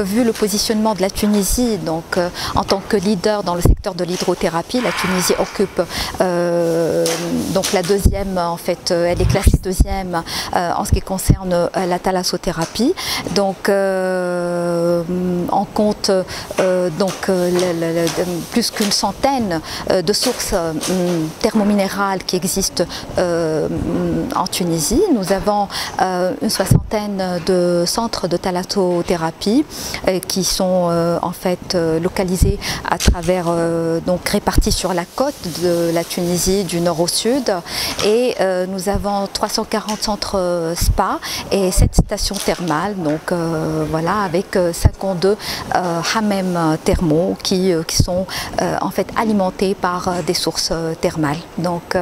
Vu le positionnement de la Tunisie, donc en tant que leader dans le secteur de l'hydrothérapie, la Tunisie occupe donc la deuxième, en fait, elle est classée deuxième en ce qui concerne la thalassothérapie. Donc on compte plus qu'une centaine de sources thermominérales qui existent en Tunisie. Nous avons une soixantaine de centres de thalassothérapie qui sont en fait localisés à travers, donc répartis sur la côte de la Tunisie du nord au sud, et nous avons 340 centres spa et 7 stations thermales, donc voilà, avec 52 hammams thermaux qui sont en fait alimentés par des sources thermales. Donc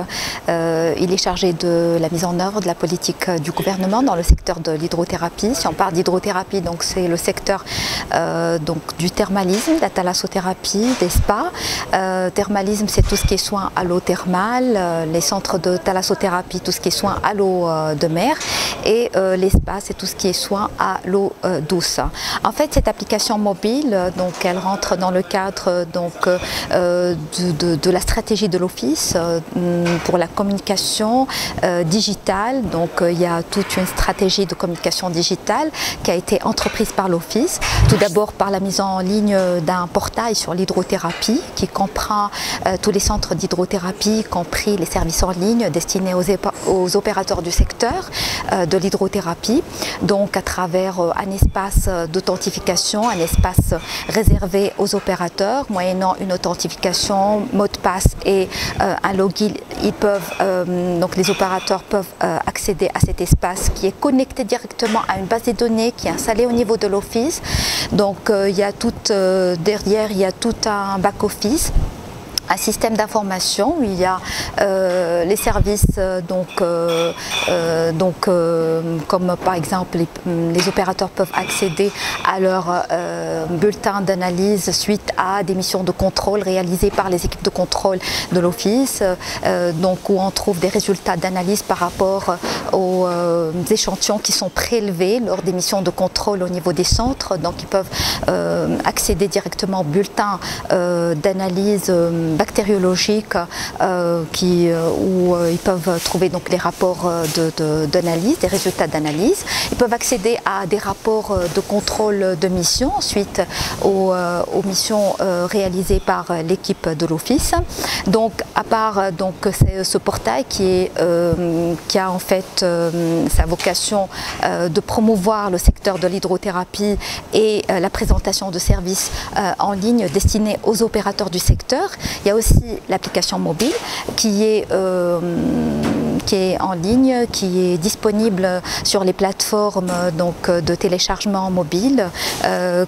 il est chargé de la mise en œuvre de la politique du gouvernement dans le secteur de l'hydrothérapie. Si on parle d'hydrothérapie, donc c'est le secteur donc du thermalisme, de la thalassothérapie, des spas. Thermalisme, c'est tout ce qui est soins à l'eau thermale, les centres de thalassothérapie, tout ce qui est soins à l'eau de mer, et les spas, c'est tout ce qui est soins à l'eau douce. En fait, cette application mobile, donc elle rentre dans le cadre donc de la stratégie de l'Office pour la communication digitale. Donc il y a toute une stratégie de communication digitale qui a été entreprise par l'Office. Tout d'abord par la mise en ligne d'un portail sur l'hydrothérapie qui comprend tous les centres d'hydrothérapie, y compris les services en ligne destinés aux opérateurs du secteur de l'hydrothérapie. Donc à travers un espace d'authentification, un espace réservé aux opérateurs, moyennant une authentification, mot de passe et un login, donc les opérateurs peuvent accéder à cet espace qui est connecté directement à une base de données qui est installée au niveau de l'Office. Donc il y a derrière, il y a tout un back-office, un système d'information où il y a les services comme par exemple les opérateurs peuvent accéder à leur bulletin d'analyse suite à des missions de contrôle réalisées par les équipes de contrôle de l'Office, donc où on trouve des résultats d'analyse par rapport aux échantillons qui sont prélevés lors des missions de contrôle au niveau des centres. Donc ils peuvent accéder directement au bulletin d'analyse bactériologiques où ils peuvent trouver donc les rapports d'analyse, des résultats d'analyse. Ils peuvent accéder à des rapports de contrôle de mission suite aux missions réalisées par l'équipe de l'Office. Donc à part donc ce portail qui a en fait sa vocation de promouvoir le secteur de l'hydrothérapie et la présentation de services en ligne destinés aux opérateurs du secteur, il y a aussi l'application mobile qui est en ligne, qui est disponible sur les plateformes donc, de téléchargement mobile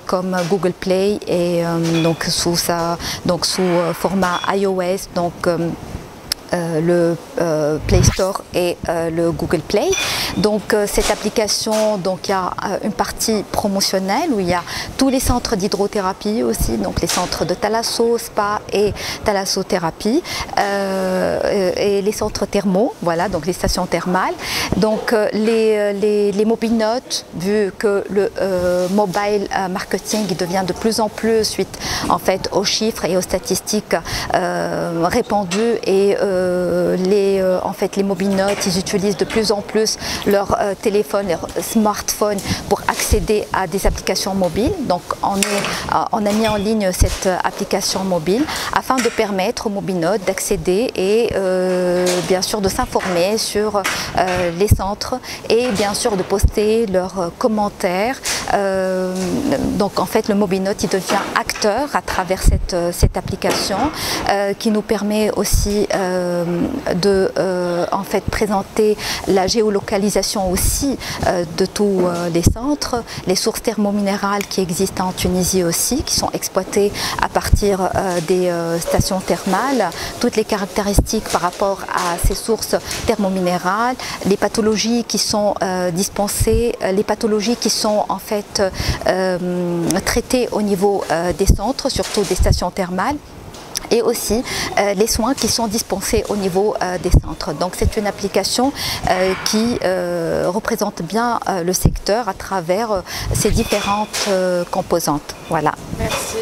comme Google Play et donc sous format iOS, donc le Play Store et le Google Play. Donc cette application, donc il y a une partie promotionnelle où il y a tous les centres d'hydrothérapie aussi, donc les centres de thalasso, spa et thalassothérapie et les centres thermaux, voilà, donc les stations thermales. Donc les mobile notes, vu que le mobile marketing devient de plus en plus suite en fait aux chiffres et aux statistiques répandues, et en fait les mobile notes, ils utilisent de plus en plus leur téléphone, leur smartphone pour accéder à des applications mobiles. Donc on a mis en ligne cette application mobile afin de permettre aux mobile notes d'accéder et bien sûr de s'informer sur les centres et bien sûr de poster leurs commentaires. Donc en fait le mobile note il devient acteur à travers cette application qui nous permet aussi de en fait présenter la géolocalisation aussi de tous les centres, les sources thermominérales qui existent en Tunisie aussi, qui sont exploitées à partir des stations thermales, toutes les caractéristiques par rapport à ces sources thermominérales, les pathologies qui sont dispensées, les pathologies qui sont en fait traitées au niveau des centres, surtout des stations thermales. et aussi les soins qui sont dispensés au niveau des centres. Donc c'est une application qui représente bien le secteur à travers ses différentes composantes. Voilà. Merci.